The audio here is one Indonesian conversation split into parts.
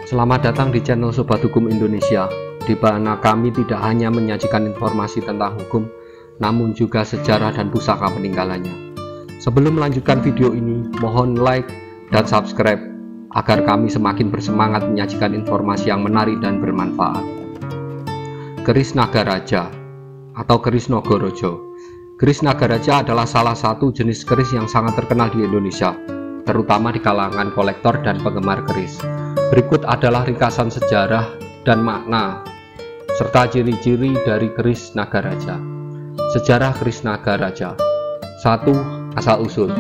Selamat datang di channel Sobat Hukum Indonesia, di mana kami tidak hanya menyajikan informasi tentang hukum, namun juga sejarah dan pusaka peninggalannya. Sebelum melanjutkan video ini, mohon like dan subscribe agar kami semakin bersemangat menyajikan informasi yang menarik dan bermanfaat. Keris Nagaraja atau keris Nagaraja. Keris Nagaraja adalah salah satu jenis keris yang sangat terkenal di Indonesia, terutama di kalangan kolektor dan penggemar keris. Berikut adalah ringkasan sejarah dan makna serta ciri-ciri dari keris Nagaraja. Sejarah keris Nagaraja. 1. Asal-usul.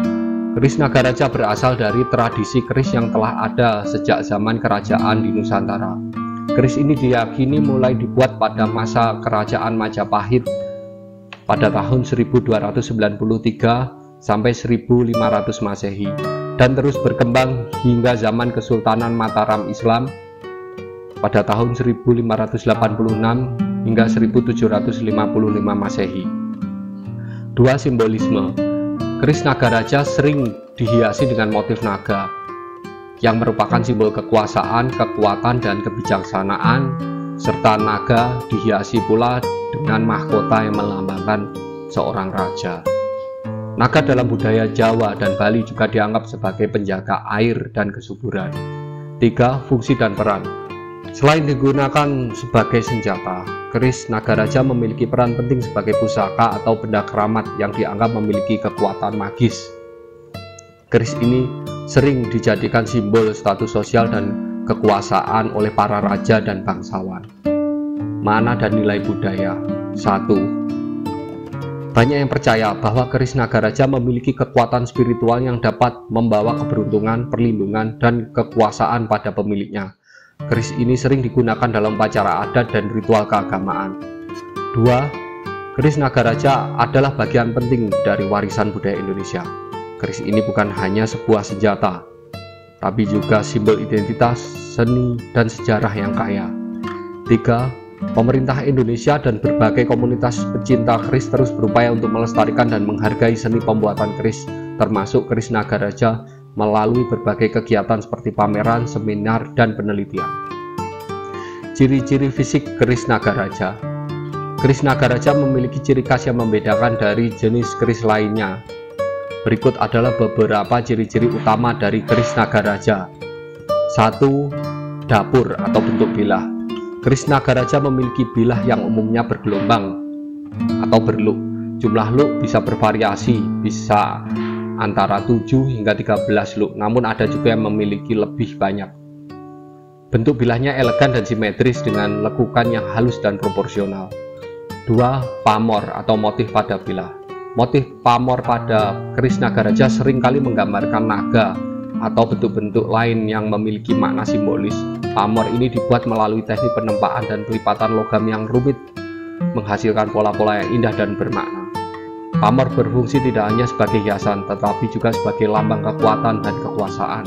Keris Nagaraja berasal dari tradisi keris yang telah ada sejak zaman kerajaan di Nusantara. Keris ini diyakini mulai dibuat pada masa kerajaan Majapahit pada tahun 1293 sampai 1500 Masehi, dan terus berkembang hingga zaman Kesultanan Mataram Islam pada tahun 1586 hingga 1755 Masehi. 2. Simbolisme. Keris Nagaraja sering dihiasi dengan motif naga, yang merupakan simbol kekuasaan, kekuatan, dan kebijaksanaan, serta naga dihiasi pula dengan mahkota yang melambangkan seorang raja. Naga dalam budaya Jawa dan Bali juga dianggap sebagai penjaga air dan kesuburan. 3. Fungsi dan peran. Selain digunakan sebagai senjata, keris Nagaraja memiliki peran penting sebagai pusaka atau benda keramat yang dianggap memiliki kekuatan magis. Keris ini sering dijadikan simbol status sosial dan kekuasaan oleh para raja dan bangsawan. Makna dan nilai budaya. 1. Banyak yang percaya bahwa keris Nagaraja memiliki kekuatan spiritual yang dapat membawa keberuntungan, perlindungan, dan kekuasaan pada pemiliknya. Keris ini sering digunakan dalam upacara adat dan ritual keagamaan. 2. Keris Nagaraja adalah bagian penting dari warisan budaya Indonesia. Keris ini bukan hanya sebuah senjata, tapi juga simbol identitas, seni, dan sejarah yang kaya. 3. Pemerintah Indonesia dan berbagai komunitas pecinta keris terus berupaya untuk melestarikan dan menghargai seni pembuatan keris, termasuk keris Nagaraja, melalui berbagai kegiatan seperti pameran, seminar, dan penelitian. Ciri-ciri fisik keris Nagaraja. Keris Nagaraja memiliki ciri khas yang membedakan dari jenis keris lainnya. Berikut adalah beberapa ciri-ciri utama dari keris Nagaraja. 1. Dapur atau bentuk bilah. Keris Nagaraja memiliki bilah yang umumnya bergelombang atau berluk. Jumlah luk bisa bervariasi, bisa antara 7 hingga 13 luk, namun ada juga yang memiliki lebih banyak. Bentuk bilahnya elegan dan simetris dengan lekukan yang halus dan proporsional. 2. Pamor atau motif pada bilah. Motif pamor pada keris Nagaraja seringkali menggambarkan naga atau bentuk-bentuk lain yang memiliki makna simbolis. Pamor ini dibuat melalui teknik penempaan dan pelipatan logam yang rumit, menghasilkan pola-pola yang indah dan bermakna. Pamor berfungsi tidak hanya sebagai hiasan, tetapi juga sebagai lambang kekuatan dan kekuasaan.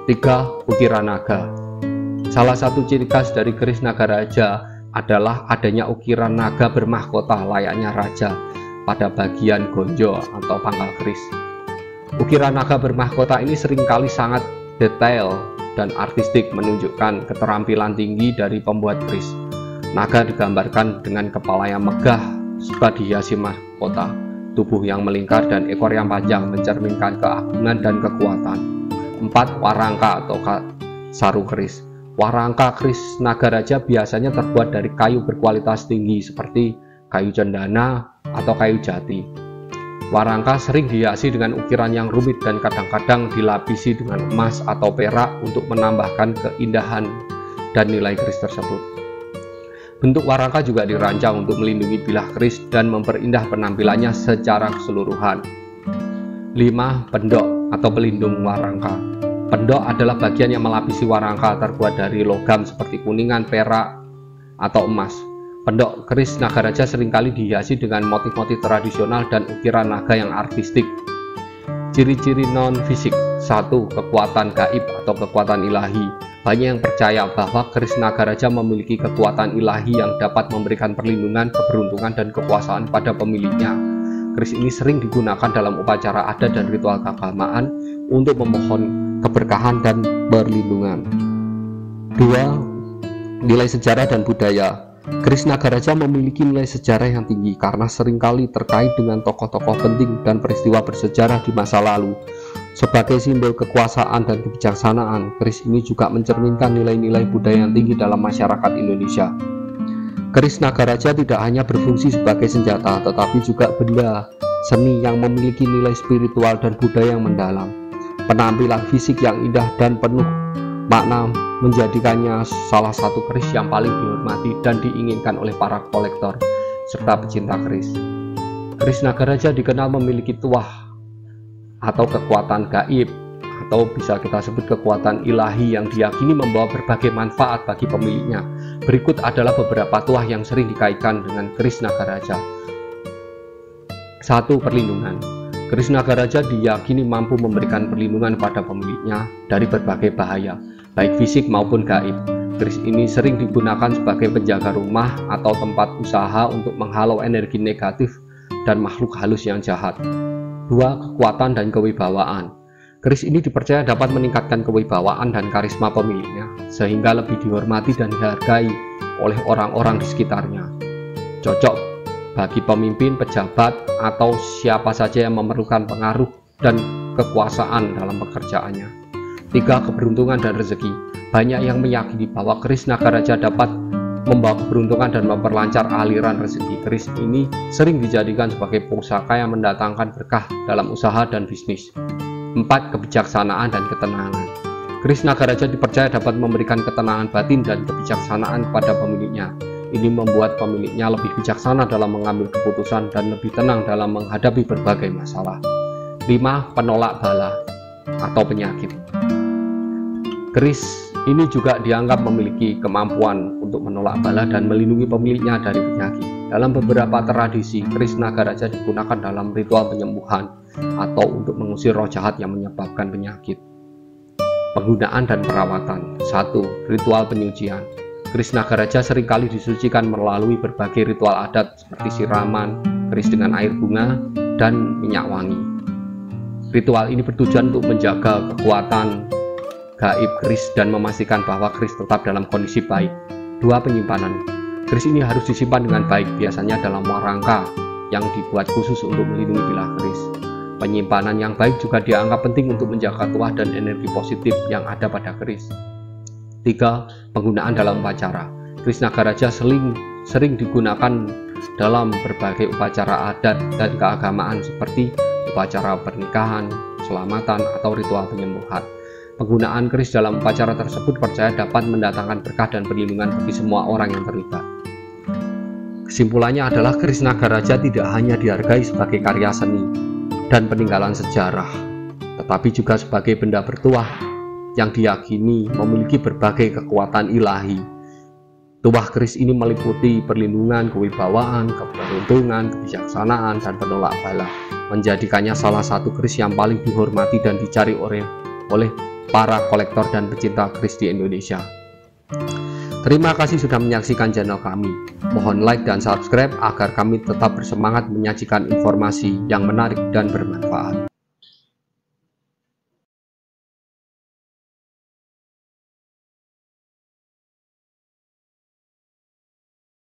3. Ukiran naga. Salah satu ciri khas dari keris Nagaraja adalah adanya ukiran naga bermahkota layaknya raja pada bagian gonjo atau pangkal keris. Ukiran naga bermahkota ini seringkali sangat detail dan artistik, menunjukkan keterampilan tinggi dari pembuat keris. Naga digambarkan dengan kepala yang megah serta dihiasi mahkota, tubuh yang melingkar, dan ekor yang panjang mencerminkan keagungan dan kekuatan. 4. Warangka atau sarung keris. Warangka keris Nagaraja biasanya terbuat dari kayu berkualitas tinggi seperti kayu cendana atau kayu jati. Warangka sering dihiasi dengan ukiran yang rumit dan kadang-kadang dilapisi dengan emas atau perak untuk menambahkan keindahan dan nilai keris tersebut. Bentuk warangka juga dirancang untuk melindungi bilah keris dan memperindah penampilannya secara keseluruhan. 5. Pendok atau pelindung warangka. Pendok adalah bagian yang melapisi warangka, terbuat dari logam seperti kuningan, perak, atau emas. Pendok keris Nagaraja seringkali dihiasi dengan motif-motif tradisional dan ukiran naga yang artistik. Ciri-ciri non-fisik. 1. Kekuatan gaib atau kekuatan ilahi. Banyak yang percaya bahwa keris Nagaraja memiliki kekuatan ilahi yang dapat memberikan perlindungan, keberuntungan, dan kekuasaan pada pemiliknya. Keris ini sering digunakan dalam upacara adat dan ritual keagamaan untuk memohon keberkahan dan perlindungan. 2. Nilai sejarah dan budaya. Keris Nagaraja memiliki nilai sejarah yang tinggi karena seringkali terkait dengan tokoh-tokoh penting dan peristiwa bersejarah di masa lalu. Sebagai simbol kekuasaan dan kebijaksanaan, keris ini juga mencerminkan nilai-nilai budaya yang tinggi dalam masyarakat Indonesia. Keris Nagaraja tidak hanya berfungsi sebagai senjata, tetapi juga benda seni yang memiliki nilai spiritual dan budaya yang mendalam. Penampilan fisik yang indah dan penuh makna menjadikannya salah satu keris yang paling dihormati dan diinginkan oleh para kolektor serta pecinta keris. Keris Nagaraja dikenal memiliki tuah atau kekuatan gaib, atau bisa kita sebut kekuatan ilahi yang diyakini membawa berbagai manfaat bagi pemiliknya. Berikut adalah beberapa tuah yang sering dikaitkan dengan keris Nagaraja. 1. Perlindungan. Keris Nagaraja diyakini mampu memberikan perlindungan pada pemiliknya dari berbagai bahaya, baik fisik maupun gaib. Keris ini sering digunakan sebagai penjaga rumah atau tempat usaha untuk menghalau energi negatif dan makhluk halus yang jahat. 2. Kekuatan dan kewibawaan. Keris ini dipercaya dapat meningkatkan kewibawaan dan karisma pemiliknya, sehingga lebih dihormati dan dihargai oleh orang-orang di sekitarnya. Cocok bagi pemimpin, pejabat, atau siapa saja yang memerlukan pengaruh dan kekuasaan dalam pekerjaannya. 3. Keberuntungan dan rezeki. Banyak yang meyakini bahwa keris Nagaraja dapat membawa keberuntungan dan memperlancar aliran rezeki. Keris ini sering dijadikan sebagai pusaka yang mendatangkan berkah dalam usaha dan bisnis. 4. Kebijaksanaan dan ketenangan. Keris Nagaraja dipercaya dapat memberikan ketenangan batin dan kebijaksanaan kepada pemiliknya. Ini membuat pemiliknya lebih bijaksana dalam mengambil keputusan dan lebih tenang dalam menghadapi berbagai masalah. 5. Penolak bala atau penyakit. Keris ini juga dianggap memiliki kemampuan untuk menolak bala dan melindungi pemiliknya dari penyakit. Dalam beberapa tradisi, keris Nagaraja digunakan dalam ritual penyembuhan atau untuk mengusir roh jahat yang menyebabkan penyakit. Penggunaan dan perawatan. 1. Ritual penyucian. Keris Nagaraja seringkali disucikan melalui berbagai ritual adat seperti siraman keris dengan air bunga dan minyak wangi. Ritual ini bertujuan untuk menjaga kekuatan gaib keris dan memastikan bahwa keris tetap dalam kondisi baik. 2. Penyimpanan. Keris ini harus disimpan dengan baik, biasanya dalam rangka yang dibuat khusus untuk melindungi bilah keris. Penyimpanan yang baik juga dianggap penting untuk menjaga tuah dan energi positif yang ada pada keris. 3. Penggunaan dalam upacara. Keris Nagaraja sering digunakan dalam berbagai upacara adat dan keagamaan seperti upacara pernikahan, keselamatan, atau ritual penyembuhan. Penggunaan keris dalam upacara tersebut percaya dapat mendatangkan berkah dan perlindungan bagi semua orang yang terlibat. Kesimpulannya adalah keris Nagaraja tidak hanya dihargai sebagai karya seni dan peninggalan sejarah, tetapi juga sebagai benda bertuah yang diyakini memiliki berbagai kekuatan ilahi. Tuah keris ini meliputi perlindungan, kewibawaan, keberuntungan, kebijaksanaan, dan penolak bala, menjadikannya salah satu keris yang paling dihormati dan dicari oleh para kolektor dan pecinta keris di Indonesia. Terima kasih sudah menyaksikan channel kami. Mohon like dan subscribe agar kami tetap bersemangat menyajikan informasi yang menarik dan bermanfaat.